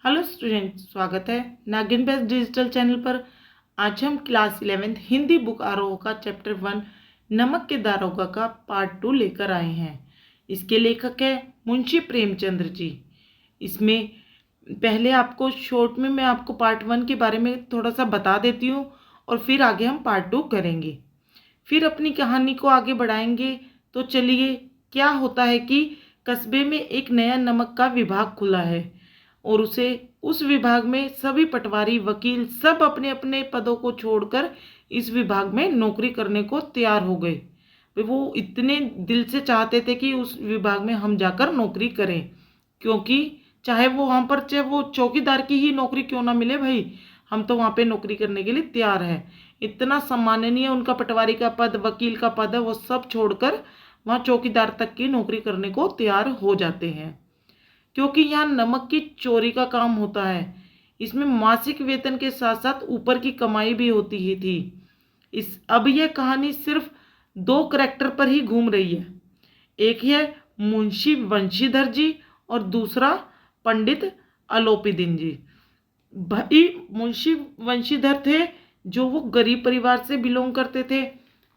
Hello student, स्वागत है नागिन बेस्ट डिजिटल चैनल पर। आज हम क्लास 11th हिंदी बुक आरोह का चैप्टर 1 नमक के दारोगा का पार्ट 2 लेकर आए हैं। इसके लेखक है मुंशी प्रेमचंद्र जी। इसमें पहले आपको शॉर्ट में मैं आपको पार्ट 1 के बारे में थोड़ा सा बता देती हूँ और फिर आगे हम पार्ट 2 करेंगे, फिर अपनी कहानी को आगे बढ़ाएंगे। तो चलिए, क्या होता है कि कस्बे में एक नया नमक का विभाग खुला है और उस विभाग में सभी पटवारी, वकील सब अपने अपने पदों को छोड़कर इस विभाग में नौकरी करने को तैयार हो गए। वो इतने दिल से चाहते थे कि उस विभाग में हम जाकर नौकरी करें, क्योंकि चाहे वो वहाँ पर चाहे वो चौकीदार की ही नौकरी क्यों ना मिले भाई, हम तो वहाँ पे नौकरी करने के लिए तैयार हैं। इतना सम्माननीय उनका पटवारी का पद, वकील का पद है, वो सब छोड़कर वहाँ चौकीदार तक की नौकरी करने को तैयार हो जाते हैं, क्योंकि यहाँ नमक की चोरी का काम होता है। इसमें मासिक वेतन के साथ साथ ऊपर की कमाई भी होती ही थी। अब यह कहानी सिर्फ दो करैक्टर पर ही घूम रही है। एक है मुंशी वंशीधर जी और दूसरा पंडित अलोपीदीन जी। भाई मुंशी वंशीधर थे जो वो गरीब परिवार से बिलोंग करते थे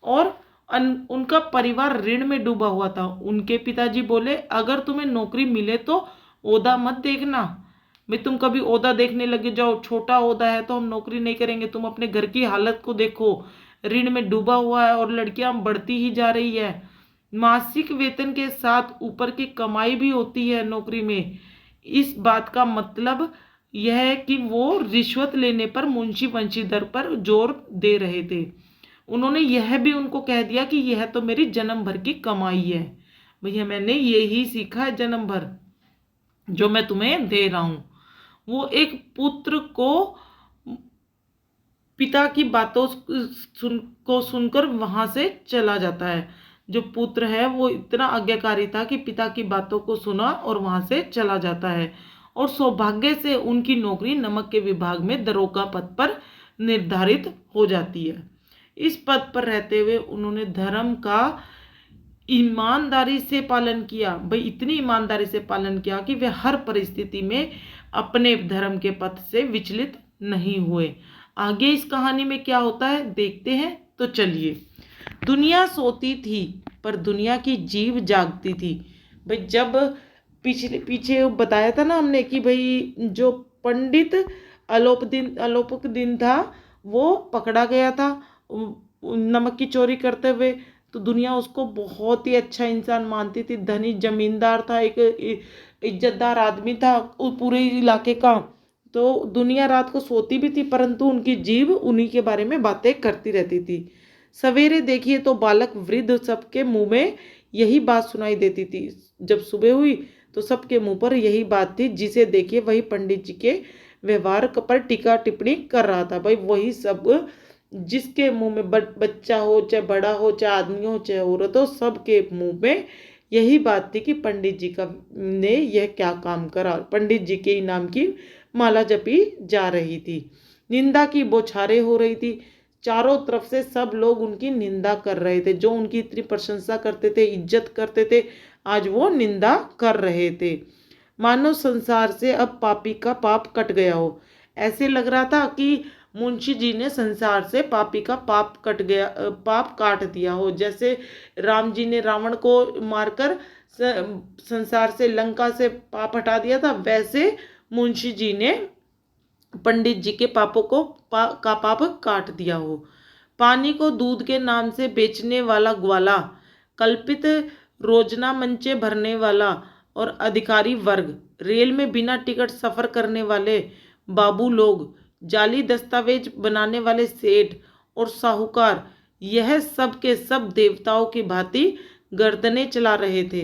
और उनका परिवार ऋण में डूबा हुआ था। उनके पिताजी बोले, अगर तुम्हें नौकरी मिले तो ओदा मत देखना। भाई तुम कभी ओदा देखने लगे जाओ, छोटा ओदा है तो हम नौकरी नहीं करेंगे, तुम अपने घर की हालत को देखो, ऋण में डूबा हुआ है और लड़कियां बढ़ती ही जा रही है। मासिक वेतन के साथ ऊपर की कमाई भी होती है नौकरी में। इस बात का मतलब यह है कि वो रिश्वत लेने पर मुंशी वंशीधर पर जोर दे रहे थे। उन्होंने यह भी उनको कह दिया कि यह तो मेरी जन्म भर की कमाई है, भैया मैंने यही सीखा है जन्म भर जो मैं तुम्हें दे रहा हूं। वो एक पुत्र को पिता की बातों को सुनकर वहां से चला जाता है। जो पुत्र है वो इतना आज्ञाकारी था कि पिता की बातों को सुना और वहां से चला जाता है। और सौभाग्य से उनकी नौकरी नमक के विभाग में दरोगा पद पर निर्धारित हो जाती है। इस पद पर रहते हुए उन्होंने धर्म का ईमानदारी से पालन किया। भाई इतनी ईमानदारी से पालन किया कि वे हर परिस्थिति में अपने धर्म के पथ से विचलित नहीं हुए। आगे इस कहानी में क्या होता है देखते हैं। तो चलिए, दुनिया सोती थी पर दुनिया की जीव जागती थी। भाई जब पीछे बताया था ना हमने कि भाई जो पंडित अलोपीदीन था वो पकड़ा गया था नमक की चोरी करते हुए, तो दुनिया उसको बहुत ही अच्छा इंसान मानती थी। धनी जमींदार था, एक इज्जतदार आदमी था पूरे इलाके का। तो दुनिया रात को सोती भी थी परंतु उनकी जीभ उन्हीं के बारे में बातें करती रहती थी। सवेरे देखिए तो बालक वृद्ध सबके मुंह में यही बात सुनाई देती थी। जब सुबह हुई तो सबके मुंह पर यही बात थी, जिसे देखिए वही पंडित जी के व्यवहार पर टीका टिप्पणी कर रहा था। भाई वही सब, जिसके मुंह में बच्चा हो चाहे बड़ा हो चाहे आदमी हो चाहे औरत हो, सबके मुंह में यही बात थी कि पंडित जी का ने यह क्या काम करा। पंडित जी के इनाम की माला जपी जा रही थी, निंदा की बौछारें हो रही थी। चारों तरफ से सब लोग उनकी निंदा कर रहे थे। जो उनकी इतनी प्रशंसा करते थे, इज्जत करते थे, आज वो निंदा कर रहे थे। मानो संसार से अब पापी का पाप कट गया हो। ऐसे लग रहा था कि मुंशी जी ने संसार से पापी का पाप कट गया, पाप काट दिया हो। जैसे राम जी ने रावण को मारकर संसार से, लंका से पाप हटा दिया था, वैसे मुंशी जी ने पंडित जी के पापों को का पाप काट दिया हो। पानी को दूध के नाम से बेचने वाला ग्वाला, कल्पित रोजना मंचे भरने वाला और अधिकारी वर्ग, रेल में बिना टिकट सफर करने वाले बाबू लोग, जाली दस्तावेज बनाने वाले सेठ और साहूकार, यह सब के सब देवताओं की भांति गर्दनें चला रहे थे।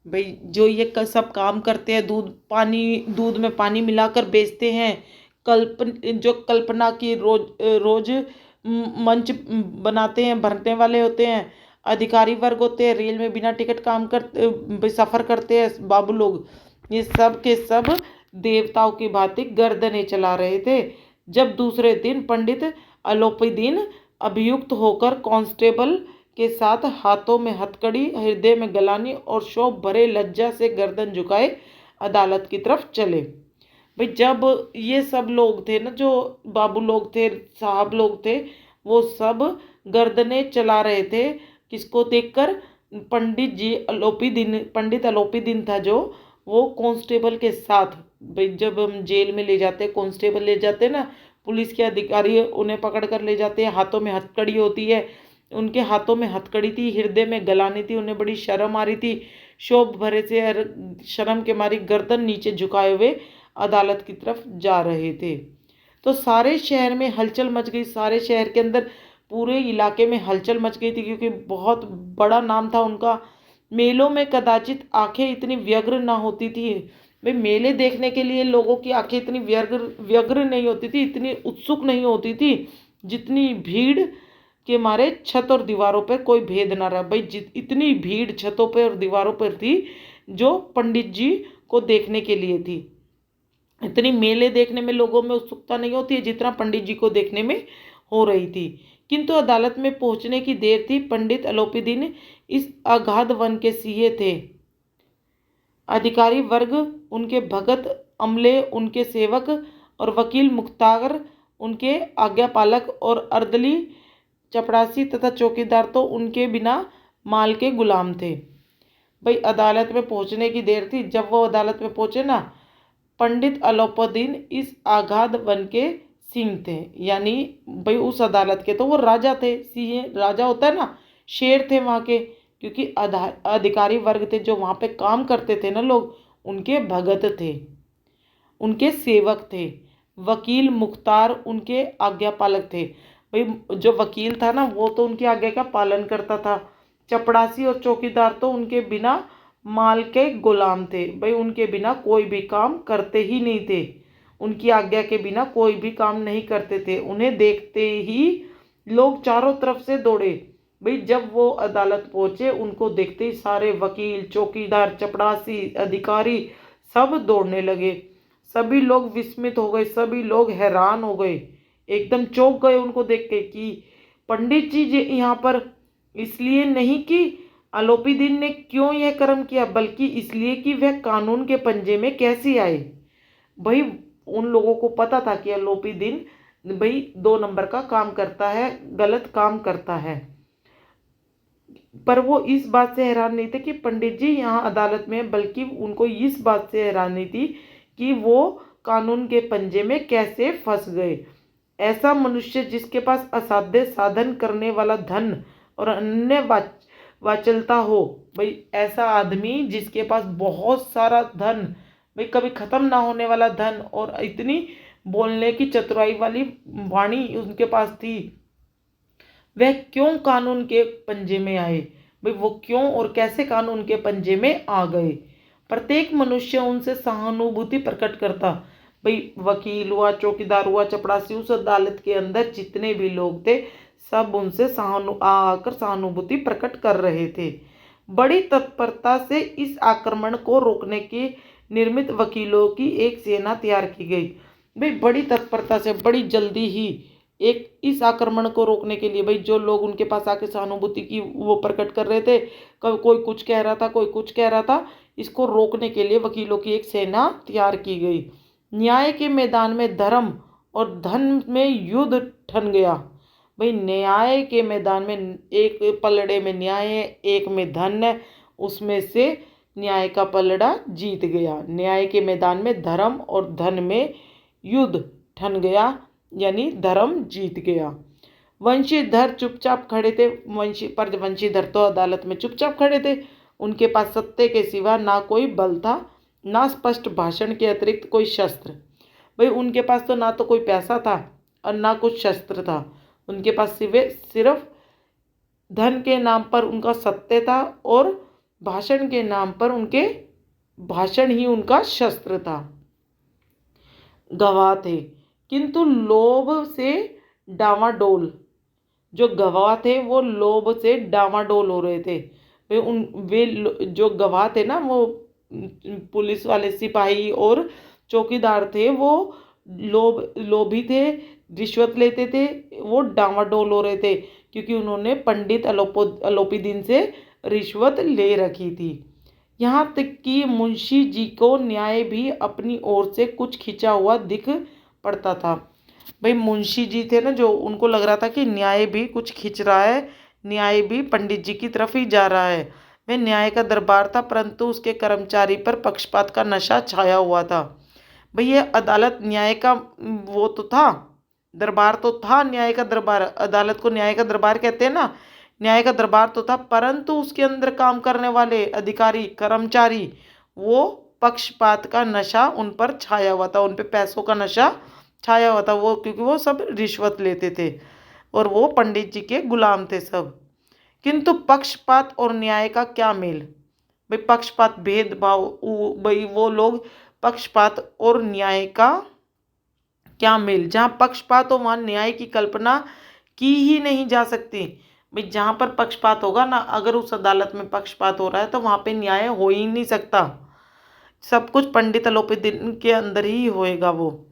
भाई जो ये सब काम करते हैं, दूध में पानी मिलाकर बेचते हैं, जो कल्पना की रोज मंच बनाते हैं, भरने वाले होते हैं, अधिकारी वर्ग होते हैं, रेल में बिना टिकट काम कर सफर करते हैं बाबू लोग, ये सब के सब देवताओं की भांति गर्दनें चला रहे थे। जब दूसरे दिन पंडित अलोपीदीन अभियुक्त होकर कांस्टेबल के साथ हाथों में हथकड़ी, हृदय में गलानी और शोभ भरे लज्जा से गर्दन झुकाए अदालत की तरफ चले। भाई जब ये सब लोग थे ना, जो बाबू लोग थे, साहब लोग थे, वो सब गर्दने चला रहे थे किसको देखकर? पंडित अलोपी दिन था जो, वो कांस्टेबल के साथ। भाई जब हम जेल में ले जाते, कांस्टेबल ले जाते ना, पुलिस के अधिकारी उन्हें पकड़ कर ले जाते हैं, हाथों में हथकड़ी होती है, उनके हाथों में हथकड़ी थी, हृदय में गलानी थी, उन्हें बड़ी शर्म आ रही थी, शोभ भरे से शर्म के मारी गर्दन नीचे झुकाए हुए अदालत की तरफ जा रहे थे। तो सारे शहर में हलचल मच गई, सारे शहर के अंदर पूरे इलाके में हलचल मच गई थी, क्योंकि बहुत बड़ा नाम था उनका। मेलों में कदाचित आंखें इतनी व्यग्र ना होती थी। भाई मेले देखने के लिए लोगों की आंखें इतनी व्यग्र व्यग्र नहीं होती थी, इतनी उत्सुक नहीं होती थी, जितनी भीड़ के मारे छत और दीवारों पर कोई भेद ना रहा। भाई इतनी भीड़ छतों पर और दीवारों पर थी जो पंडित जी को देखने के लिए थी। इतनी मेले देखने में लोगों में उत्सुकता नहीं होती है जितना पंडित जी को देखने में हो रही थी। किंतु अदालत में पहुंचने की देर थी। पंडित अलोपीदीन इस अगाध वन के सीए थे। अधिकारी वर्ग, उनके भगत अमले, उनके सेवक और वकील मुख्तार उनके आज्ञापालक, और अर्दली, चपरासी तथा चौकीदार तो उनके बिना माल के गुलाम थे। भाई अदालत में पहुंचने की देर थी। जब वो अदालत में पहुंचे ना, पंडित अलोपीदीन इस आगाध वन के सिंह थे, यानी भाई उस अदालत के तो वो राजा थे। सिंह राजा होता है ना, शेर थे वहाँ के, क्योंकि अधिकारी वर्ग थे जो वहाँ पे काम करते थे ना लोग, उनके भगत थे, उनके सेवक थे। वकील मुख्तार उनके आज्ञापालक थे। भाई जो वकील था ना, वो तो उनकी आज्ञा का पालन करता था। चपड़ासी और चौकीदार तो उनके बिना माल के गुलाम थे। भाई उनके बिना कोई भी काम करते ही नहीं थे, उनकी आज्ञा के बिना कोई भी काम नहीं करते थे। उन्हें देखते ही लोग चारों तरफ से दौड़े। भाई जब वो अदालत पहुंचे, उनको देखते ही सारे वकील, चौकीदार, चपड़ासी, अधिकारी सब दौड़ने लगे। सभी लोग विस्मित हो गए, सभी लोग हैरान हो गए, एकदम चौंक गए उनको देख के कि पंडित जी यहाँ पर इसलिए नहीं कि अलोपीदीन ने क्यों यह कर्म किया, बल्कि इसलिए कि वह कानून के पंजे में कैसे आए। भाई उन लोगों को पता था कि अलोपीदीन भाई 2 नंबर का काम करता है, गलत काम करता है, पर वो इस बात से हैरान नहीं थे कि पंडित जी यहाँ अदालत में, बल्कि उनको इस बात से हैरानी थी कि वो कानून के पंजे में कैसे फंस गए। ऐसा मनुष्य जिसके पास असाध्य साधन करने वाला धन और अन्य वाचलता हो, भाई ऐसा आदमी जिसके पास बहुत सारा धन, भाई कभी खत्म ना होने वाला धन, और इतनी बोलने की चतुराई वाली वाणी उनके पास थी, वह क्यों कानून के पंजे में आए? भाई वो क्यों और कैसे कानून के पंजे में आ गए? प्रत्येक मनुष्य उनसे सहानुभूति प्रकट करता। भाई वकील हुआ, चौकीदार हुआ, चपड़ासी, उस अदालत के अंदर जितने भी लोग थे, सब उनसे आकर सहानुभूति प्रकट कर रहे थे। बड़ी तत्परता से इस आक्रमण को रोकने की निर्मित वकीलों की एक सेना तैयार की गई। भाई बड़ी तत्परता से, बड़ी जल्दी ही एक इस आक्रमण को रोकने के लिए, भाई जो लोग उनके पास आके सहानुभूति की वो प्रकट कर रहे थे, कोई कुछ कह रहा था, कोई कुछ कह रहा था, इसको रोकने के लिए वकीलों की एक सेना तैयार की गई। न्याय के मैदान में धर्म और धन में युद्ध ठन गया। भाई न्याय के मैदान में, एक पलड़े में न्याय है, एक में धन है, उसमें से न्याय का पलड़ा जीत गया। न्याय के मैदान में धर्म और धन में युद्ध ठन गया, यानी धर्म जीत गया। वंशीधर चुपचाप खड़े थे। वंशीधर तो अदालत में चुपचाप खड़े थे। उनके पास सत्य के सिवा ना कोई बल था, ना स्पष्ट भाषण के अतिरिक्त कोई शस्त्र। भाई उनके पास तो ना तो कोई पैसा था और ना कुछ शस्त्र था। उनके पास सिर्फ धन के नाम पर उनका सत्य था, और भाषण के नाम पर उनके भाषण ही उनका शस्त्र था। गवाह थे, किंतु लोभ से डामाडोल। जो गवाह थे वो लोभ से डामाडोल हो रहे थे। वे जो गवाह थे ना, वो पुलिस वाले सिपाही और चौकीदार थे, वो लोभी थे, रिश्वत लेते थे, वो डामाडोल हो रहे थे, क्योंकि उन्होंने पंडित अलोपीदीन से रिश्वत ले रखी थी। यहाँ तक कि मुंशी जी को न्याय भी अपनी ओर से कुछ खिंचा हुआ दिख पड़ता था। भाई मुंशी जी थे ना, जो उनको लग रहा था कि न्याय भी कुछ खिंच रहा है, न्याय भी पंडित जी की तरफ ही जा रहा है। वह न्याय का दरबार था, परंतु उसके कर्मचारी पर पक्षपात का नशा छाया हुआ था। भाई ये अदालत न्याय का वो तो था, दरबार तो था, न्याय का दरबार, अदालत को न्याय का दरबार कहते हैं ना, न्याय का दरबार तो था, परंतु उसके अंदर काम करने वाले अधिकारी कर्मचारी, वो पक्षपात का नशा उन पर छाया हुआ था, उन पे पैसों का नशा छाया हुआ था। वो क्योंकि वो सब रिश्वत लेते थे और वो पंडित जी के गुलाम थे सब। किंतु पक्षपात और न्याय का क्या मेल? भाई पक्षपात भेदभाव, भाई वो लोग पक्षपात और न्याय का क्या मेल? जहाँ पक्षपात हो वहाँ न्याय की कल्पना की ही नहीं जा सकती। भाई जहाँ पर पक्षपात होगा ना, अगर उस अदालत में पक्षपात हो रहा है तो वहाँ पे न्याय हो ही नहीं सकता। सब कुछ पंडित अलोपीदीन के अंदर ही होएगा। वो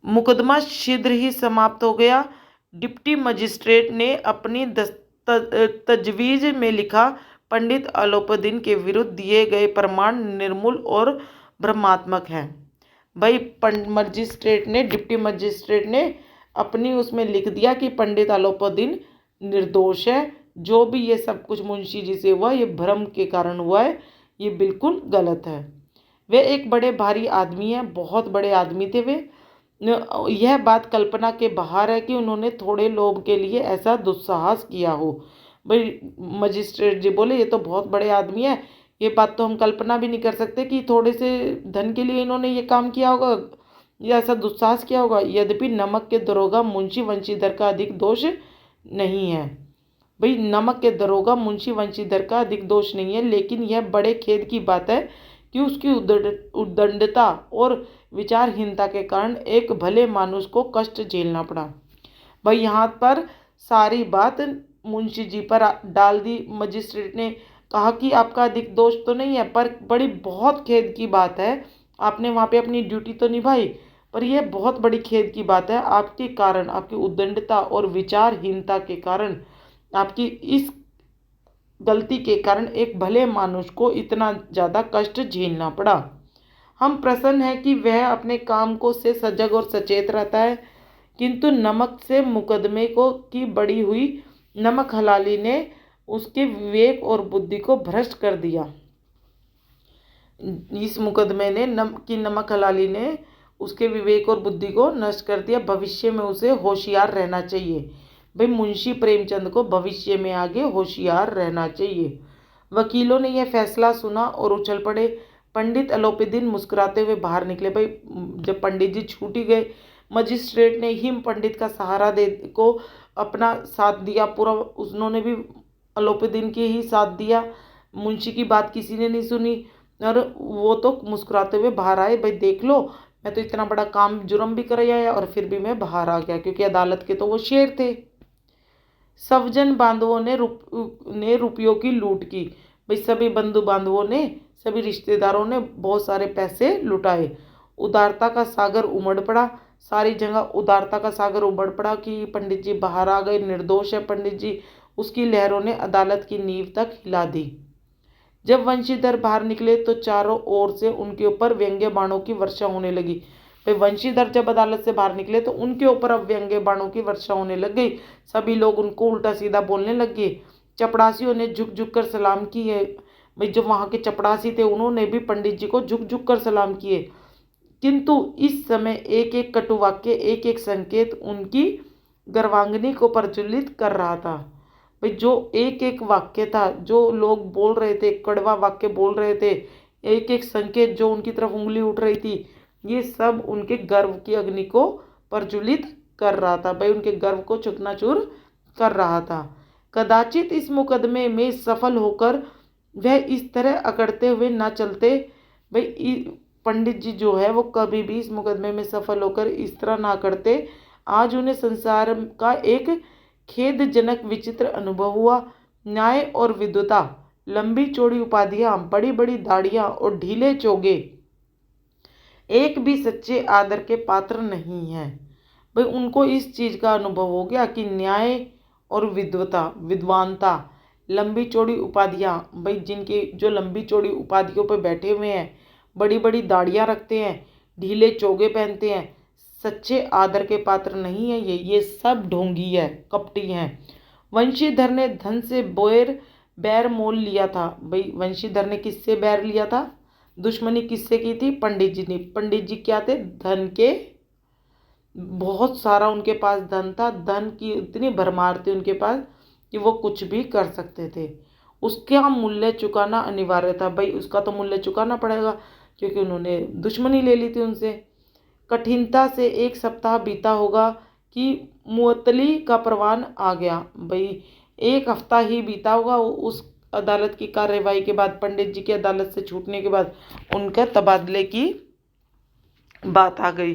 मुकदमा शीघ्र ही समाप्त हो गया। डिप्टी मजिस्ट्रेट ने अपनी तजवीज़ में लिखा, पंडित अलोपीदीन के विरुद्ध दिए गए प्रमाण निर्मूल और भ्रमात्मक हैं। भाई मजिस्ट्रेट ने, डिप्टी मजिस्ट्रेट ने अपनी उसमें लिख दिया कि पंडित अलोपीदीन निर्दोष है। जो भी ये सब कुछ मुंशी जी से हुआ ये भ्रम के कारण हुआ है, ये बिल्कुल गलत है। वे एक बड़े भारी आदमी हैं, बहुत बड़े आदमी थे वे। यह बात कल्पना के बाहर है कि उन्होंने थोड़े लोभ के लिए ऐसा दुस्साहस किया हो। भाई मजिस्ट्रेट जी बोले ये तो बहुत बड़े आदमी है, ये बात तो हम कल्पना भी नहीं कर सकते कि थोड़े से धन के लिए इन्होंने ये काम किया होगा या ऐसा दुस्साहस किया होगा। यद्यपि नमक के दरोगा मुंशी वंशीधर का अधिक दोष नहीं है। भाई नमक के दरोगा मुंशी वंशीधर का अधिक दोष नहीं है, लेकिन यह बड़े खेद की बात है कि उसकी उद्दंडता और विचारहीनता के कारण एक भले मानुष को कष्ट झेलना पड़ा। भाई यहाँ पर सारी बात मुंशी जी पर डाल दी। मजिस्ट्रेट ने कहा कि आपका अधिक दोष तो नहीं है, पर बड़ी बहुत खेद की बात है, आपने वहाँ पे अपनी ड्यूटी तो निभाई, पर यह बहुत बड़ी खेद की बात है, आपके कारण, आपकी उद्दंडता और विचारहीनता के कारण, आपकी इस गलती के कारण एक भले मानुष को इतना ज़्यादा कष्ट झेलना पड़ा। हम प्रसन्न हैं कि वह अपने काम को से सजग और सचेत रहता है, किंतु नमक से मुकदमे को की बड़ी हुई नमक हलाली ने उसके विवेक और बुद्धि को भ्रष्ट कर दिया। इस मुकदमे ने नमक हलाली ने उसके विवेक और बुद्धि को नष्ट कर दिया। भविष्य में उसे होशियार रहना चाहिए। भाई मुंशी प्रेमचंद को भविष्य में आगे होशियार रहना चाहिए। वकीलों ने यह फैसला सुना और उछल पड़े। पंडित अलोपीदीन मुस्कुराते हुए बाहर निकले। भाई जब पंडित जी छूट ही गए, मजिस्ट्रेट ने ही पंडित का सहारा दे को अपना साथ दिया पूरा, उन्होंने भी अलोपीदीन के ही साथ दिया। मुंशी की बात किसी ने नहीं सुनी और वो तो मुस्कुराते हुए बाहर आए। भाई देख लो, मैं तो इतना बड़ा काम जुर्म भी कर आया और फिर भी मैं बाहर आ गया, क्योंकि अदालत के तो वो शेर थे। सवजन बांधवों ने रुपयों की लूट की। भाई सभी बंधु बांधवों ने, सभी रिश्तेदारों ने बहुत सारे पैसे लुटाए। उदारता का सागर उमड़ पड़ा, सारी जगह उदारता का सागर उमड़ पड़ा कि पंडित जी बाहर आ गए, निर्दोष है पंडित जी। उसकी लहरों ने अदालत की नींव तक हिला दी। जब वंशीधर बाहर निकले तो चारों ओर से उनके ऊपर व्यंग्य बाणों की वर्षा होने लगी। भाई वंशीधर जब अदालत से बाहर निकले तो उनके ऊपर अब व्यंग्य बाणों की वर्षा होने लग गई। सभी लोग उनको उल्टा सीधा बोलने लग गए। चपड़ासियों ने झुक झुक कर सलाम किए। भाई जो वहाँ के चपड़ासी थे उन्होंने भी पंडित जी को झुक झुक कर सलाम किए। किंतु इस समय एक एक कटुवाक्य, एक एक संकेत उनकी गर्वांगनी को प्रज्वलित कर रहा था। भाई जो एक एक वाक्य था, जो लोग बोल रहे थे, कड़वा वाक्य बोल रहे थे, एक एक संकेत जो उनकी तरफ उंगली उठ रही थी, ये सब उनके गर्व की अग्नि को प्रज्वलित कर रहा था। भाई उनके गर्व को चकनाचूर कर रहा था। कदाचित इस मुकदमे में सफल होकर वह इस तरह अकड़ते हुए न चलते। भाई पंडित जी जो है वो कभी भी इस मुकदमे में सफल होकर इस तरह ना करते। आज उन्हें संसार का एक खेदजनक विचित्र अनुभव हुआ। न्याय और विद्वता, लंबी चौड़ी उपाधियां, बड़ी बड़ी दाढ़ियां और ढीले चोगे एक भी सच्चे आदर के पात्र नहीं हैं। भाई उनको इस चीज़ का अनुभव हो गया कि न्याय और विद्वता, विद्वानता लंबी चौड़ी उपाधियाँ, भाई जिनके जो लंबी चौड़ी उपाधियों पर बैठे हुए हैं, बड़ी बड़ी दाढ़ियाँ रखते हैं, ढीले चोगे पहनते हैं, सच्चे आदर के पात्र नहीं है ये सब ढोंगी है, कपटी हैं। वंशीधर ने धन से बैर मोल लिया था। भाई वंशीधर ने किससे बैर लिया था? दुश्मनी किससे की थी? पंडित जी ने। पंडित जी क्या थे? धन के, बहुत सारा उनके पास धन था, धन की इतनी भरमार थी उनके पास कि वो कुछ भी कर सकते थे। उसका मूल्य चुकाना अनिवार्य था। भाई उसका तो मूल्य चुकाना पड़ेगा क्योंकि उन्होंने दुश्मनी ले ली थी उनसे। कठिनता से 1 सप्ताह बीता होगा कि मुअत्तली का परवान आ गया। भाई 1 हफ्ता ही बीता होगा उस अदालत की कार्यवाही के बाद, पंडित जी की अदालत से छूटने के बाद उनका तबादले की बात आ गई।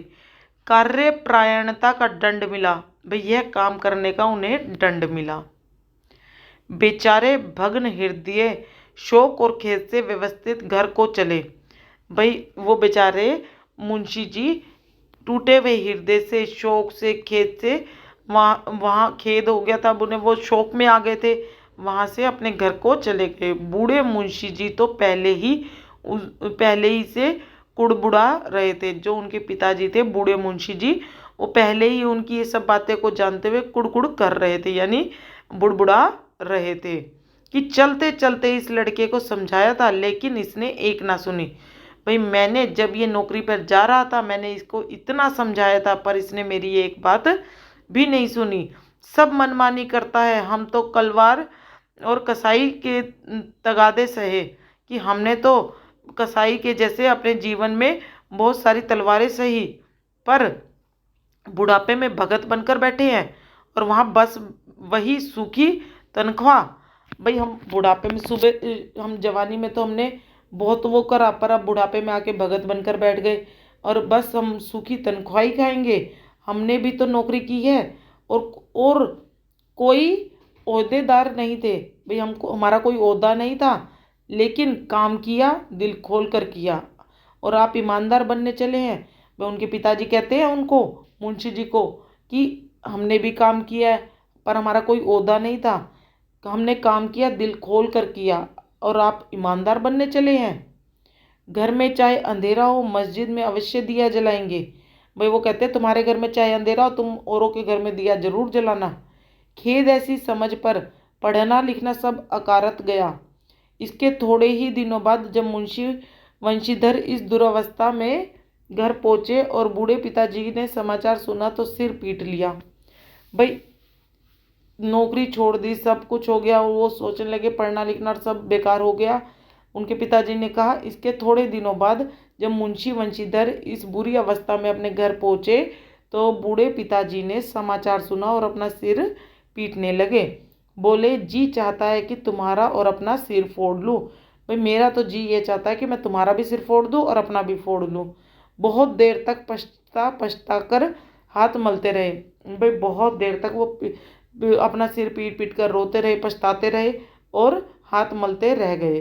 कार्यपरायणता का दंड मिला। भाई यह काम करने का उन्हें दंड मिला। बेचारे भग्न हृदय शोक और खेद से व्यवस्थित घर को चले। भाई वो बेचारे मुंशी जी टूटे हुए हृदय से, शोक से, खेद से, वहाँ खेद हो गया था, अब उन्हें वो शोक में आ गए थे, वहाँ से अपने घर को चले गए। बूढ़े मुंशी जी तो पहले ही से कुड़बुड़ा रहे थे। जो उनके पिताजी थे बूढ़े मुंशी जी, वो पहले ही उनकी ये सब बातें को जानते हुए कुड़कुड़ कर रहे थे, यानी बुड़बुड़ा रहे थे कि चलते चलते इस लड़के को समझाया था लेकिन इसने एक ना सुनी। भाई मैंने जब ये नौकरी पर जा रहा था मैंने इसको इतना समझाया था पर इसने मेरी एक बात भी नहीं सुनी। सब मनमानी करता है। हम तो कलवार और कसाई के तगादे सहे कि हमने तो कसाई के जैसे अपने जीवन में बहुत सारी तलवारें सही, पर बुढ़ापे में भगत बनकर बैठे हैं और वहाँ बस वही सूखी तनख्वाह। भाई हम बुढ़ापे में, सुबह हम जवानी में तो हमने बहुत वो करा, पर अब बुढ़ापे में आके भगत बनकर बैठ गए और बस हम सूखी तनख्वाह ही खाएंगे। हमने भी तो नौकरी की है और कोई ओहदेदार नहीं थे। भाई हमको, हमारा कोई ओहदा नहीं था लेकिन काम किया, दिल खोल कर किया। और आप ईमानदार बनने चले हैं। वह उनके पिताजी कहते हैं उनको, मुंशी जी को, कि हमने भी काम किया है पर हमारा कोई ओहदा नहीं था, हमने काम किया, दिल खोल कर किया और आप ईमानदार बनने चले हैं। घर में चाहे अंधेरा हो मस्जिद में अवश्य दिया जलाएंगे। भाई वो कहते हैं तुम्हारे घर में चाहे अंधेरा हो तुम औरों के घर में दिया जरूर जलाना। खेद ऐसी समझ पर पढ़ना लिखना सब अकारत गया। इसके थोड़े ही दिनों बाद जब मुंशी वंशीधर इस दुरावस्था में घर पहुंचे और बूढ़े पिताजी ने समाचार सुना तो सिर पीट लिया। भाई नौकरी छोड़ दी, सब कुछ हो गया और वो सोचने लगे पढ़ना लिखना सब बेकार हो गया। उनके पिताजी ने कहा, इसके थोड़े दिनों बाद जब मुंशी वंशीधर इस बुरी अवस्था में अपने घर पहुंचे तो बूढ़े पिताजी ने समाचार सुना और अपना सिर पीटने लगे। बोले, जी चाहता है कि तुम्हारा और अपना सिर फोड़ लूँ। भाई मेरा तो जी ये चाहता है कि मैं तुम्हारा भी सिर फोड़ दूँ और अपना भी फोड़ लूँ। बहुत देर तक पछता कर हाथ मलते रहे। भाई बहुत देर तक वो अपना सिर पीट पीट कर रोते रहे, पछताते रहे और हाथ मलते रह गए।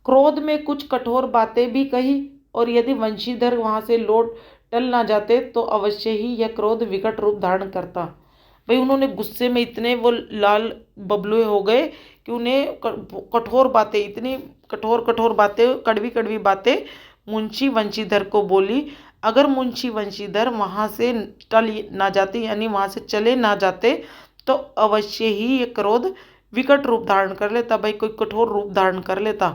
क्रोध में कुछ कठोर बातें भी कही और यदि वंशीधर वहां से लौट टल ना जाते तो अवश्य ही यह क्रोध विकट रूप धारण करता। भाई उन्होंने गुस्से में इतने वो लाल बबलुए हो गए कि उन्हें कठोर बातें, इतनी कठोर कठोर बातें, कड़वी कड़वी बातें मुंशी वंशीधर को बोली। अगर मुंशी वंशीधर वहाँ से टल ना जाते, यानी वहाँ से चले ना जाते, तो अवश्य ही ये क्रोध विकट रूप धारण कर लेता। भाई कोई कठोर रूप धारण कर लेता।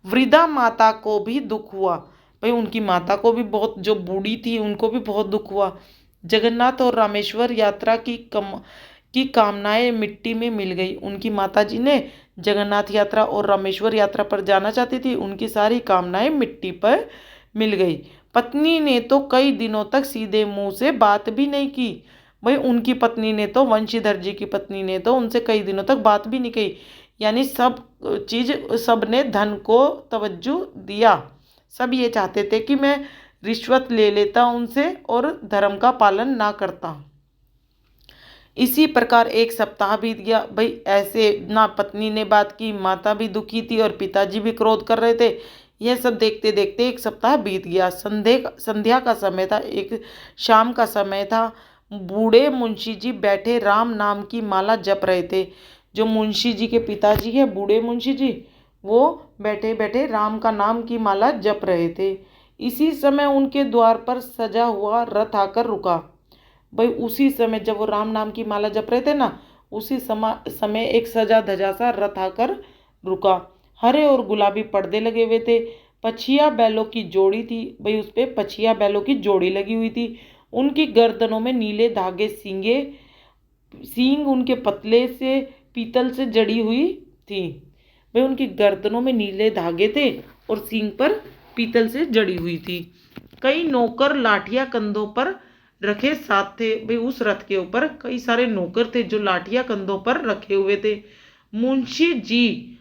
वृद्धा माता को भी दुख हुआ। भाई उनकी माता को भी बहुत, जो बूढ़ी थी उनको भी बहुत दुख हुआ। जगन्नाथ और रामेश्वर यात्रा की कामनाएं मिट्टी में मिल गई। उनकी माताजी ने जगन्नाथ यात्रा और रामेश्वर यात्रा पर जाना चाहती थी, उनकी सारी कामनाएं मिट्टी पर मिल गई। पत्नी ने तो कई दिनों तक सीधे मुंह से बात भी नहीं की। भाई उनकी पत्नी ने तो, वंशीधर जी की पत्नी ने तो उनसे कई दिनों तक बात भी नहीं की। यानी सब ने धन को तवज्जो दिया। सब ये चाहते थे कि मैं रिश्वत ले लेता उनसे और धर्म का पालन ना करता। इसी प्रकार 1 सप्ताह बीत गया। भाई ऐसे ना पत्नी ने बात की, माता भी दुखी थी और पिताजी भी क्रोध कर रहे थे। यह सब देखते देखते 1 सप्ताह बीत गया। संध्या का समय था, एक शाम का समय था। बूढ़े मुंशी जी बैठे राम नाम की माला जप रहे थे। जो मुंशी जी के पिताजी है, बूढ़े मुंशी जी, वो बैठे बैठे राम का नाम की माला जप रहे थे। इसी समय उनके द्वार पर सजा हुआ रथ आकर रुका। भाई उसी समय जब वो राम नाम की माला जप रहे थे ना, उसी समय एक सजा धजा सा रथ आकर रुका। हरे और गुलाबी पर्दे लगे हुए थे। पछिया बैलों की जोड़ी थी। भाई उस पे पछिया बैलों की जोड़ी लगी हुई थी। उनकी गर्दनों में नीले धागे सींग उनके पतले से पीतल से जड़ी हुई थी। भाई उनकी गर्दनों में नीले धागे थे और सींग पर पीतल से जड़ी हुई थी। कई नौकर लाठियां कंधों पर रखे साथ थे। भाई उस रथ के ऊपर कई सारे नौकर थे जो लाठियां कंधों पर रखे हुए थे। मुंशी जी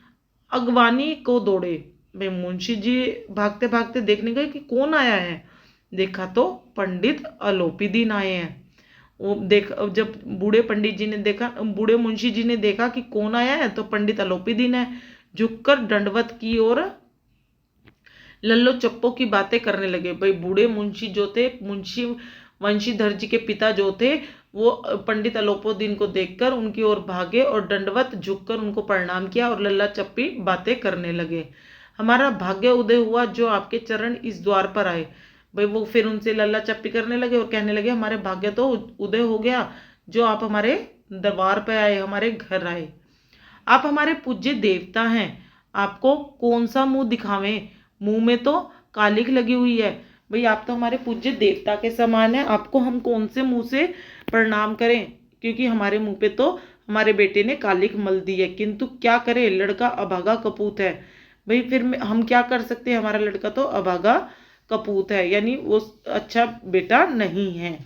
अगवानी को दौड़े। भाई मुंशी जी भागते भागते देखने गए कि कौन आया है। देखा तो पंडित अलोपीदीन आए हैं। वो देख जब बूढ़े पंडित जी ने देखा, बूढ़े मुंशी जी ने देखा कि कौन आया है, तो पंडित अलोपीदीन है। झुककर दंडवत की और लल्लो चप्पो की बातें करने लगे। भाई बूढ़े मुंशी जो थे, मुंशी वंशीधर जी के पिता जो थे, वो पंडित अलोपीदीन को देखकर उनकी ओर भागे और दंडवत झुककर उनको प्रणाम किया और लल्ला चप्पी बातें करने लगे। हमारा भाग्य उदय हुआ जो आपके चरण इस द्वार पर आए। भाई वो फिर उनसे लल्ला चप्पी करने लगे और कहने लगे हमारे भाग्य तो उदय हो गया जो आप हमारे दरबार पे आए, हमारे घर आए। आप हमारे पूज्य देवता हैं, आपको कौन सा मुंह दिखावें, मुंह में तो कालिख लगी हुई है। भाई आप तो हमारे पूज्य देवता के समान है, आपको हम कौन से मुंह से प्रणाम करें, क्योंकि हमारे मुंह पे तो हमारे बेटे ने कालिख मल दी है। किंतु क्या करें, लड़का अभागा कपूत है। भाई फिर हम क्या कर सकते हैं, हमारा लड़का तो अभागा कपूत है, यानी वो अच्छा बेटा नहीं है।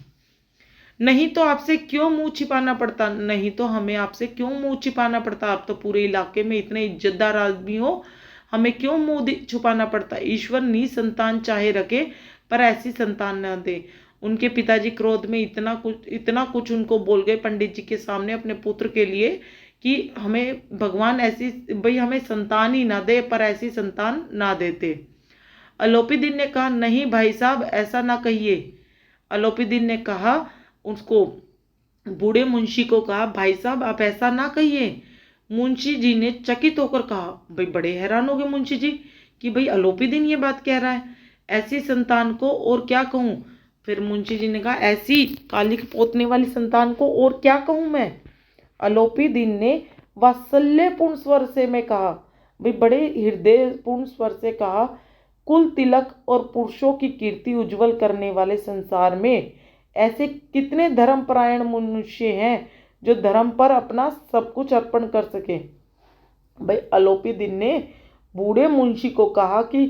नहीं तो आपसे क्यों मुंह छिपाना पड़ता, नहीं तो हमें आपसे क्यों मुंह छिपाना पड़ता। आप तो पूरे इलाके में इतने इज्जतदार आदमी हो, हमें क्यों मुंह छुपाना पड़ता। ईश्वर निसंतान चाहे रखे पर ऐसी संतान न दे। उनके पिताजी क्रोध में इतना कुछ उनको बोल गए पंडित जी के सामने अपने पुत्र के लिए कि हमें भगवान ऐसी, भाई हमें संतान ही ना दे, पर ऐसी संतान ना देते। अलोपीदीन ने कहा नहीं भाई साहब ऐसा ना कहिए। अलोपीदीन ने कहा उसको, बूढ़े मुंशी को कहा भाई साहब आप ऐसा ना कहिए। मुंशी जी ने चकित होकर कहा, भाई बड़े हैरान हो गए मुंशी जी कि भाई अलोपीदीन ये बात कह रहा है, ऐसी संतान को और क्या कहूँ। फिर मुंशी जी ने कहा ऐसी कालिख पोतने वाली संतान को और क्या कहूँ मैं। अलोपीदीन ने वात्सल्यपूर्ण स्वर से मैं कहा, भाई बड़े हृदयपूर्ण स्वर से कहा, कुल तिलक और पुरुषों की कीर्ति उज्जवल करने वाले संसार में ऐसे कितने धर्मपरायण मनुष्य हैं जो धर्म पर अपना सब कुछ अर्पण कर सके। भाई अलोपीदीन ने बूढ़े मुंशी को कहा कि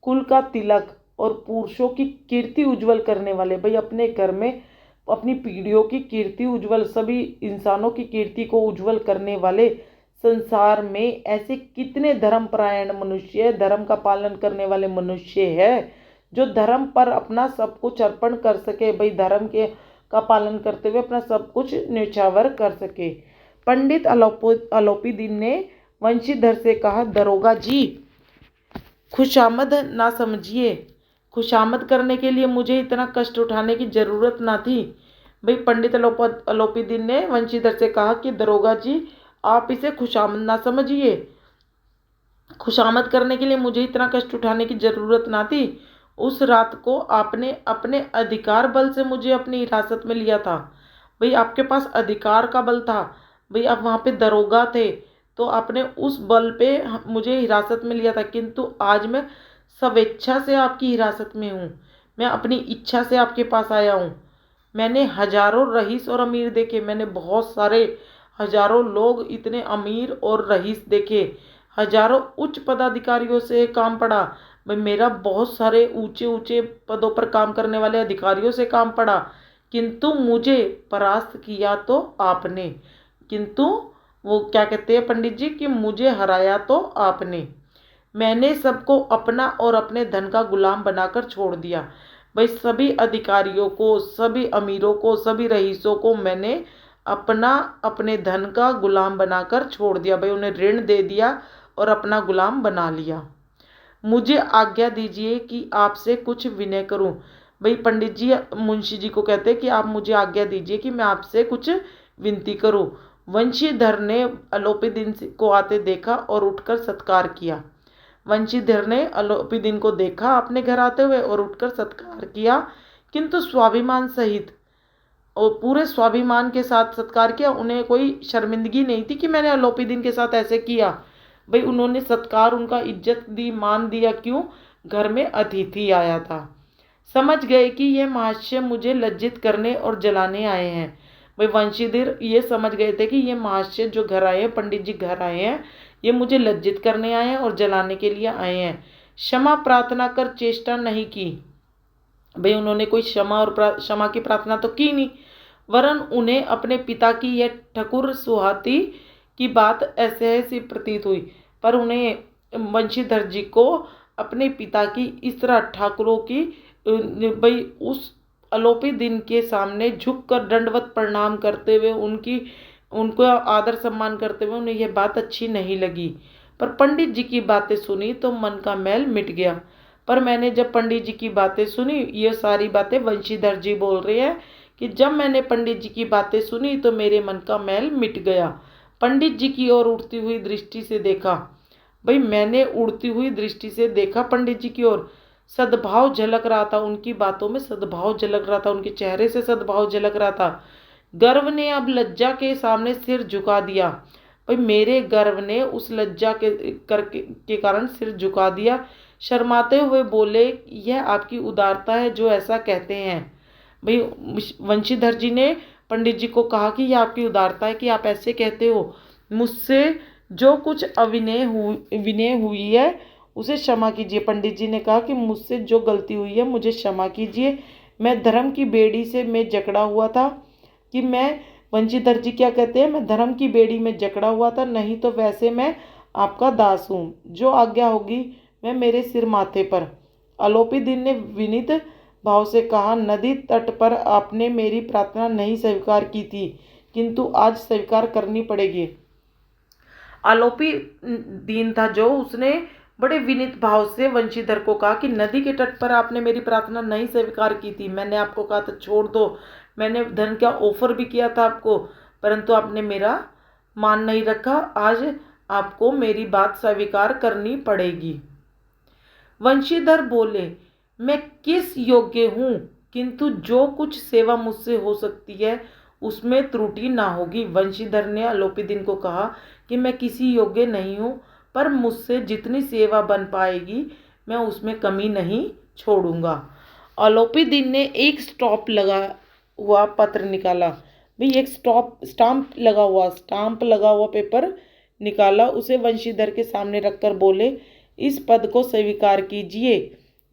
कुल का तिलक और पुरुषों की कीर्ति उज्जवल करने वाले, भाई अपने घर में अपनी पीढ़ियों की कीर्ति उज्जवल, सभी इंसानों की कीर्ति को उज्जवल करने वाले संसार में ऐसे कितने धर्मपरायण मनुष्य, धर्म का पालन करने वाले मनुष्य है जो धर्म पर अपना सब कुछ अर्पण कर सके। भाई धर्म के का पालन करते हुए अपना सब कुछ न्यौछावर कर सके। पंडित अलोपीदीन ने वंशीधर से कहा, दरोगा जी खुशामद ना समझिए, खुशामद करने के लिए मुझे इतना कष्ट उठाने की जरूरत ना थी। भाई पंडित अलोपीदीन ने वंशीधर से कहा कि दरोगा जी आप इसे खुशामद ना समझिए, खुशामद करने के लिए मुझे इतना कष्ट उठाने की जरूरत ना थी। उस रात को आपने अपने अधिकार बल से मुझे अपनी हिरासत में लिया था। भाई आपके पास अधिकार का बल था, भाई आप वहाँ पे दरोगा थे तो आपने उस बल पे मुझे हिरासत में लिया था। किंतु आज मैं स्वेच्छा से आपकी हिरासत में हूँ, मैं अपनी इच्छा से आपके पास आया हूँ। मैंने हजारों रईस और अमीर देखे, मैंने बहुत सारे हजारों लोग इतने अमीर और रईस देखे, हजारों उच्च पदाधिकारियों से काम पड़ा। भाई मेरा बहुत सारे ऊंचे ऊंचे पदों पर काम करने वाले अधिकारियों से काम पड़ा, किंतु मुझे परास्त किया तो आपने। किंतु वो क्या कहते हैं पंडित जी कि मुझे हराया तो आपने। मैंने सबको अपना और अपने धन का गुलाम बनाकर छोड़ दिया। भाई सभी अधिकारियों को, सभी अमीरों को, सभी रईसों को मैंने अपना अपने धन का गुलाम बनाकर छोड़ दिया। भाई उन्हें ऋण दे दिया और अपना गुलाम बना लिया। मुझे आज्ञा दीजिए कि आपसे कुछ विनय करूं। भाई पंडित जी मुंशी जी को कहते हैं कि आप मुझे आज्ञा दीजिए कि मैं आपसे कुछ विनती करूं। वंशीधर ने अलोपीदीन को आते देखा और उठकर सत्कार किया। वंशीधर ने अलोपीदीन को देखा अपने घर आते हुए और उठकर सत्कार किया, किंतु स्वाभिमान सहित और पूरे स्वाभिमान के साथ सत्कार किया। उन्हें कोई शर्मिंदगी नहीं थी कि मैंने अलोपीदीन के साथ ऐसे किया। भाई उन्होंने सत्कार, उनका इज्जत दी, मान दिया। क्यों? घर में अतिथि आया था। समझ गए कि यह महाशय मुझे लज्जित करने और जलाने आए हैं। भाई वंशीधर ये समझ गए थे कि ये महाशय जो घर आए हैं, पंडित जी घर आए हैं, ये मुझे लज्जित करने आए हैं और जलाने के लिए आए हैं। क्षमा प्रार्थना कर चेष्टा नहीं की। भाई उन्होंने कोई क्षमा की प्रार्थना तो की नहीं, वरन उन्हें अपने पिता की यह ठकुर सुहाती की बात ऐसे सी प्रतीत हुई। पर उन्हें वंशीधर जी को अपने पिता की इस तरह ठाकुरों की भाई उस अलोपीदीन के सामने झुककर दंडवत प्रणाम करते हुए उनको आदर सम्मान करते हुए उन्हें यह बात अच्छी नहीं लगी। पर पंडित जी की बातें सुनी तो मन का मैल मिट गया। पर मैंने जब पंडित जी की बातें सुनी, ये सारी बातें वंशीधर जी बोल रहे हैं कि जब मैंने पंडित जी की बातें सुनी तो मेरे मन का मैल मिट गया। पंडित जी की ओर उड़ती हुई दृष्टि से देखा। भाई मैंने उड़ती हुई दृष्टि से देखा पंडित जी की ओर। सद्भाव झलक रहा था, उनकी बातों में सद्भाव झलक रहा था, उनके चेहरे से सद्भाव झलक रहा था। गर्व ने अब लज्जा के सामने सिर झुका दिया। भाई मेरे गर्व ने उस लज्जा के कारण सिर झुका दिया। शर्माते हुए बोले, यह आपकी उदारता है जो ऐसा कहते हैं। भाई वंशीधर जी ने पंडित जी को कहा कि यह आपकी उदारता है कि आप ऐसे कहते हो। मुझसे जो कुछ विनय हुई है उसे क्षमा कीजिए। पंडित जी ने कहा कि मुझसे जो गलती हुई है मुझे क्षमा कीजिए। मैं धर्म की बेड़ी से मैं जकड़ा हुआ था कि मैं, वंशीधर जी क्या कहते हैं, मैं धर्म की बेड़ी में जकड़ा हुआ था, नहीं तो वैसे मैं आपका दास हूँ। जो आज्ञा होगी मैं मेरे सिर माथे पर। अलोपीदीन ने विनीत भाव से कहा, नदी तट पर आपने मेरी प्रार्थना नहीं स्वीकार की थी, किंतु आज स्वीकार करनी पड़ेगी। अलोपीदीन था जो, उसने बड़े विनीत भाव से वंशीधर को कहा कि नदी के तट पर आपने मेरी प्रार्थना नहीं स्वीकार की थी। मैंने आपको कहा था छोड़ दो, मैंने धन का ऑफर भी किया था आपको, परंतु आपने मेरा मान नहीं रखा। आज आपको मेरी बात स्वीकार करनी पड़ेगी। वंशीधर बोले, मैं किस योग्य हूँ, किंतु जो कुछ सेवा मुझसे हो सकती है उसमें त्रुटि ना होगी। वंशीधर ने अलोपीदीन को कहा कि मैं किसी योग्य नहीं हूँ, पर मुझसे जितनी सेवा बन पाएगी मैं उसमें कमी नहीं छोड़ूंगा। अलोपीदीन ने एक स्टॉप लगा हुआ पत्र निकाला। भाई एक स्टाम्प लगा हुआ पेपर निकाला, उसे वंशीधर के सामने रखकर बोले, इस पद को स्वीकार कीजिए।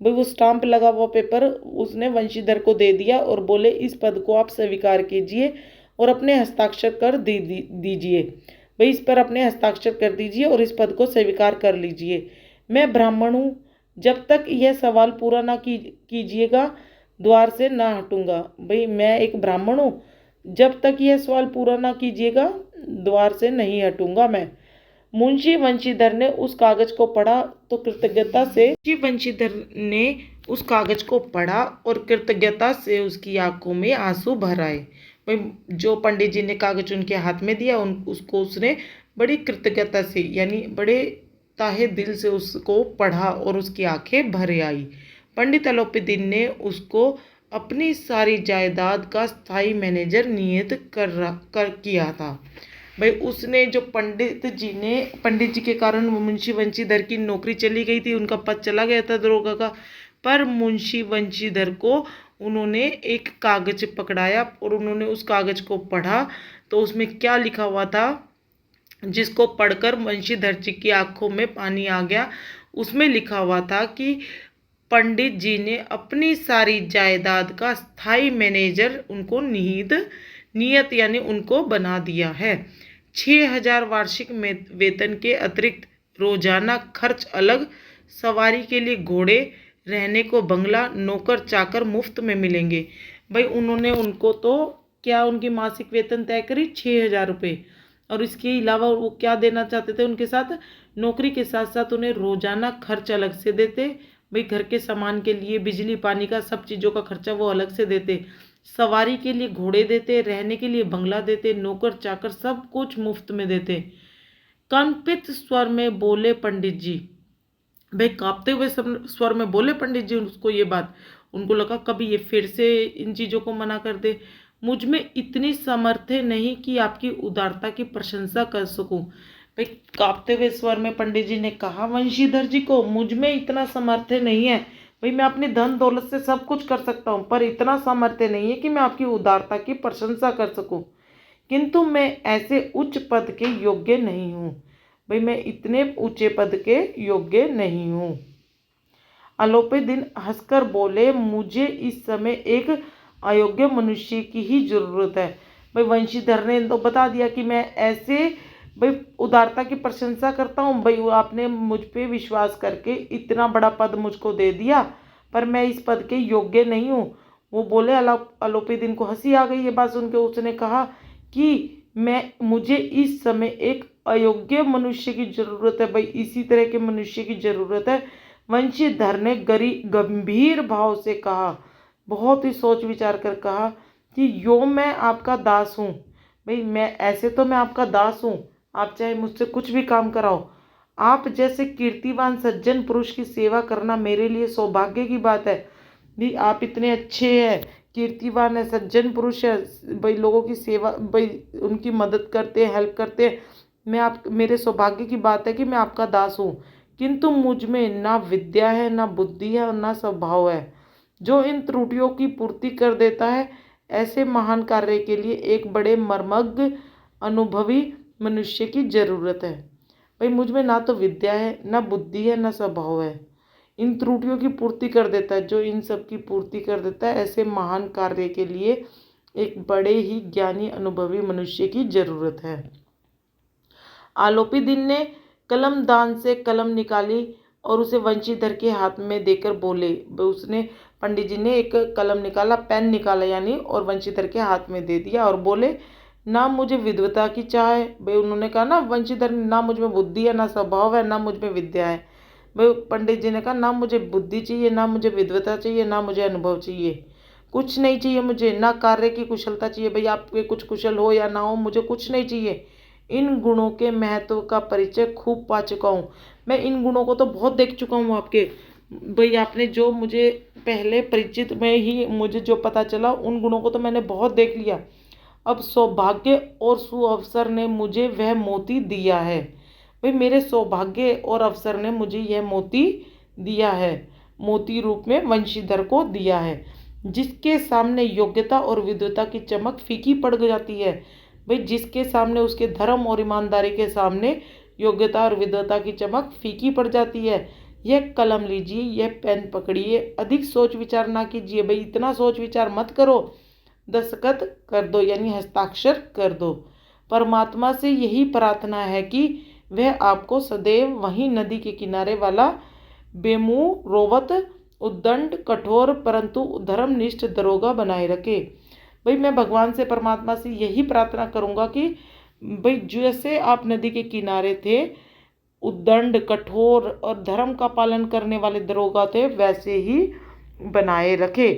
भाई वो स्टाम्प लगा हुआ पेपर उसने वंशीधर को दे दिया और बोले, इस पद को आप स्वीकार कीजिए और अपने हस्ताक्षर कर दीजिए। भाई इस पर अपने हस्ताक्षर कर दीजिए और इस पद को स्वीकार कर लीजिए। मैं ब्राह्मण हूँ, जब तक यह सवाल पूरा ना कीजिएगा द्वार से ना हटूंगा। भाई मैं एक ब्राह्मण हूँ, जब तक यह सवाल पूरा ना कीजिएगा द्वार से नहीं हटूंगा मैं। मुंशी वंशीधर ने उस कागज को पढ़ा तो कृतज्ञता से उस कागज को पढ़ा और कृतज्ञता से उसकी आंखों में आंसू भर आए। भाई जो पंडित जी ने कागज उनके हाथ में दिया उसको उसने बड़ी कृतज्ञता से यानी बड़े ताहे दिल से उसको पढ़ा और उसकी आंखें भर आई। पंडित अलोपीदीन ने उसको अपनी सारी जायदाद का स्थायी मैनेजर नियत कर किया था। भाई उसने जो पंडित जी के कारण मुंशी वंशीधर की नौकरी चली गई थी, उनका पद चला गया था दरोगा का, पर मुंशी वंशीधर को उन्होंने एक कागज पकड़ाया और उन्होंने उस कागज को पढ़ा तो उसमें क्या लिखा हुआ था, जिसको पढ़कर वंशीधर जी की आंखों में पानी आ गया। उसमें लिखा हुआ था कि पंडित जी ने अपनी सारी जायदाद का स्थायी मैनेजर उनको नियत यानी उनको बना दिया है। 6,000 वार्षिक वेतन के अतिरिक्त रोजाना खर्च अलग, सवारी के लिए घोड़े, रहने को बंगला, नौकर चाकर मुफ्त में मिलेंगे। भाई उन्होंने उनको तो क्या उनकी मासिक वेतन तय करी 6,000 रुपये, और इसके अलावा वो क्या देना चाहते थे उनके साथ, नौकरी के साथ साथ उन्हें रोजाना खर्च अलग से देते। भाई घर के सामान के लिए, बिजली पानी का, सब चीज़ों का खर्चा वो अलग से देते। सवारी के लिए घोड़े देते, रहने के लिए बंगला देते, नौकर चाकर सब कुछ मुफ्त में देते। कंपित स्वर में बोले पंडित जी, भाई कांपते हुए स्वर में बोले पंडित जी उसको ये बात। उनको लगा कभी ये फिर से इन चीजों को मना कर दे। मुझ में इतनी सामर्थ्य नहीं कि आपकी उदारता की प्रशंसा कर सकूं। भाई कांपते हुए स्वर में पंडित जी ने कहा वंशीधर जी को, मुझ में इतना सामर्थ्य नहीं है। भाई मैं अपनी धन दौलत से सब कुछ कर सकता हूँ, पर इतना सामर्थ्य नहीं है कि मैं आपकी उदारता की प्रशंसा कर सकूं। किंतु मैं ऐसे उच्च पद के योग्य नहीं हूँ। भाई मैं इतने ऊंचे पद के योग्य नहीं हूँ। अलोपीदीन हंसकर बोले, मुझे इस समय एक अयोग्य मनुष्य की ही जरूरत है। भाई वंशीधर ने तो बता दिया कि मैं ऐसे भाई उदारता की प्रशंसा करता हूँ। भाई आपने मुझ पे विश्वास करके इतना बड़ा पद मुझको दे दिया, पर मैं इस पद के योग्य नहीं हूँ। वो बोले। अलोपीदीन को हंसी आ गई ये बात सुन के। उसने कहा कि मुझे इस समय एक अयोग्य मनुष्य की जरूरत है। भाई इसी तरह के मनुष्य की जरूरत है। वंशीधर ने गंभीर भाव से कहा, बहुत ही सोच विचार कर कहा कि यो मैं आपका दास हूँ। भाई मैं आपका दास हूँ, आप चाहे मुझसे कुछ भी काम कराओ। आप जैसे कीर्तिवान सज्जन पुरुष की सेवा करना मेरे लिए सौभाग्य की बात है। भी आप इतने अच्छे हैं, कीर्तिवान है, सज्जन पुरुष है, भाई लोगों की सेवा, भाई उनकी मदद करते हैं, हेल्प करते हैं। मेरे सौभाग्य की बात है कि मैं आपका दास हूँ। किंतु मुझ में ना विद्या है, ना बुद्धि है और ना स्वभाव है। जो इन त्रुटियों की पूर्ति कर देता है, ऐसे महान कार्य के लिए एक बड़े मर्मज्ञ अनुभवी मनुष्य की जरूरत है। भाई मुझ में ना तो विद्या है, ना बुद्धि है, ना स्वभाव है। इन त्रुटियों की पूर्ति कर देता है, जो इन सब की पूर्ति कर देता है, ऐसे महान कार्य के लिए एक बड़े ही ज्ञानी अनुभवी मनुष्य की जरूरत है। आलोपीदीन ने कलम दान से कलम निकाली और उसे वंशीधर के हाथ में देकर बोले। उसने पंडित जी ने एक कलम निकाला, पेन निकाला यानी, और वंशीधर के हाथ में दे दिया और बोले, ना मुझे विद्वता की चाह है। भाई उन्होंने कहा ना वंशीधर, ना मुझ में बुद्धि है, ना स्वभाव है, ना मुझ में विद्या है। भाई पंडित जी ने कहा ना मुझे बुद्धि चाहिए, ना मुझे विद्वता चाहिए, ना मुझे अनुभव चाहिए, कुछ नहीं चाहिए मुझे। ना कार्य की कुशलता चाहिए, भाई आपके कुछ कुशल हो या ना हो, मुझे कुछ नहीं चाहिए। इन गुणों के महत्व का परिचय खूब पा चुका हूँ। मैं इन गुणों को तो बहुत देख चुका हूँ आपके। भाई आपने जो मुझे पहले परिचित में ही मुझे जो पता चला, उन गुणों को तो मैंने बहुत देख लिया। अब सौभाग्य और सुअवसर ने मुझे वह मोती दिया है। भाई मेरे सौभाग्य और अवसर ने मुझे यह मोती दिया है, मोती रूप में वंशीधर को दिया है, जिसके सामने योग्यता और विद्वता की चमक फीकी पड़ जाती है। भाई जिसके सामने, उसके धर्म और ईमानदारी के सामने योग्यता और विद्वता की चमक फीकी पड़ जाती है। यह कलम लीजिए, यह पेन पकड़िए, अधिक सोच विचार ना कीजिए। भाई इतना सोच विचार मत करो, दस्तखत कर दो यानी हस्ताक्षर कर दो। परमात्मा से यही प्रार्थना है कि वह आपको सदैव वहीं नदी के किनारे वाला बेमुंह रोवत उद्दंड कठोर परंतु धर्मनिष्ठ दरोगा बनाए रखे। भाई मैं भगवान से, परमात्मा से यही प्रार्थना करूंगा कि भाई जैसे आप नदी के किनारे थे, उद्दंड कठोर और धर्म का पालन करने वाले दरोगा थे, वैसे ही बनाए रखे।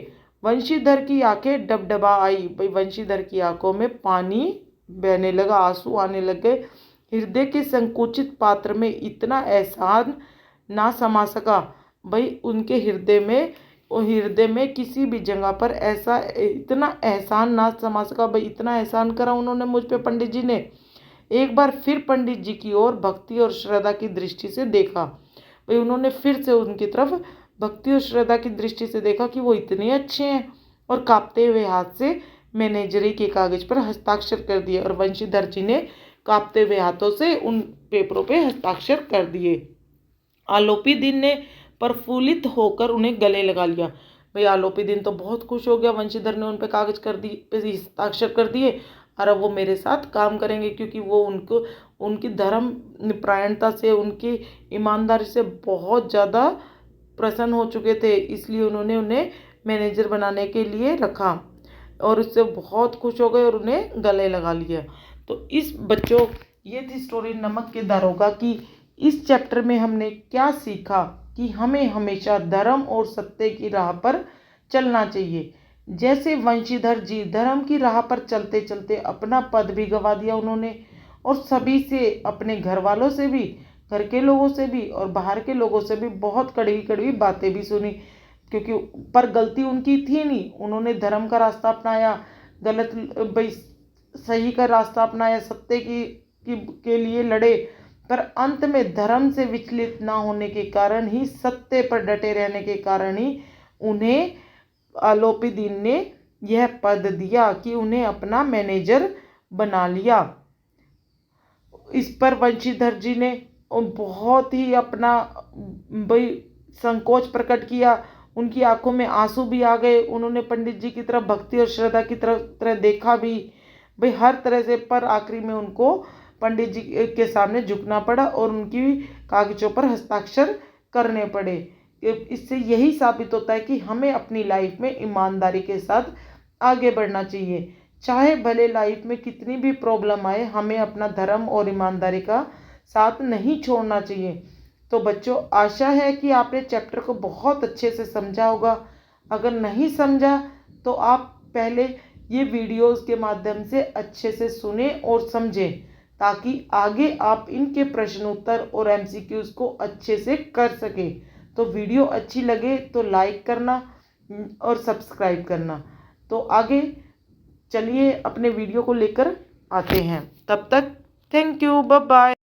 वंशीधर की आंखें डबडबा आई। भाई वंशीधर की आंखों में पानी बहने लगा, आंसू आने लग गए। हृदय के संकुचित पात्र में इतना एहसान ना समा सका। भाई उनके हृदय में किसी भी जगह पर ऐसा इतना एहसान ना समा सका। भाई इतना एहसान करा उन्होंने मुझ पे पंडित जी ने। एक बार फिर पंडित जी की ओर भक्ति और श्रद्धा की दृष्टि से देखा। भाई उन्होंने फिर से उनकी तरफ भक्ति और श्रद्धा की दृष्टि से देखा कि वो इतने अच्छे हैं, और कांपते हुए हाथ से मैनेजरी के कागज पर हस्ताक्षर कर दिए। और वंशीधर जी ने कांपते हुए हाथों से उन पेपरों पे हस्ताक्षर कर दिए। आलोपीदीन ने प्रफुल्लित होकर उन्हें गले लगा लिया। भाई आलोपीदीन तो बहुत खुश हो गया, वंशीधर ने उन पे कागज कर दिए, हस्ताक्षर कर दिए, और अब वो मेरे साथ काम करेंगे, क्योंकि वो उनकी धर्म परायणता से, उनकी ईमानदारी से बहुत ज़्यादा प्रसन्न हो चुके थे। इसलिए उन्होंने उन्हें मैनेजर बनाने के लिए रखा और उससे बहुत खुश हो गए और उन्हें गले लगा लिया। तो इस बच्चों, ये थी स्टोरी नमक के दारोगा की। इस चैप्टर में हमने क्या सीखा कि हमें हमेशा धर्म और सत्य की राह पर चलना चाहिए। जैसे वंशीधर जी धर्म की राह पर चलते चलते अपना पद भी गंवा दिया उन्होंने, और सभी से, अपने घर वालों से भी, घर के लोगों से भी और बाहर के लोगों से भी बहुत कड़वी कड़वी बातें भी सुनी, क्योंकि पर गलती उनकी थी नहीं। उन्होंने धर्म का रास्ता अपनाया, गलत भाई सही का रास्ता अपनाया, सत्य के लिए लड़े, पर अंत में धर्म से विचलित ना होने के कारण ही, सत्य पर डटे रहने के कारण ही उन्हें आलोपी दीन ने यह पद दिया कि उन्हें अपना मैनेजर बना लिया। इस पर वंशीधर जी ने बहुत ही अपना भाई संकोच प्रकट किया, उनकी आंखों में आंसू भी आ गए। उन्होंने पंडित जी की तरफ भक्ति और श्रद्धा की तरह देखा भी, भाई हर तरह से, पर आखिरी में उनको पंडित जी के सामने झुकना पड़ा और उनकी कागजों पर हस्ताक्षर करने पड़े। इससे यही साबित होता है कि हमें अपनी लाइफ में ईमानदारी के साथ आगे बढ़ना चाहिए। चाहे भले लाइफ में कितनी भी प्रॉब्लम आए, हमें अपना धर्म और ईमानदारी का साथ नहीं छोड़ना चाहिए। तो बच्चों, आशा है कि आपने चैप्टर को बहुत अच्छे से समझा होगा। अगर नहीं समझा तो आप पहले ये वीडियोस के माध्यम से अच्छे से सुने और समझें, ताकि आगे आप इनके प्रश्न उत्तर और एमसीक्यूज को अच्छे से कर सकें। तो वीडियो अच्छी लगे तो लाइक करना और सब्सक्राइब करना। तो आगे चलिए अपने वीडियो को लेकर आते हैं। तब तक थैंक यू, बाय बाय।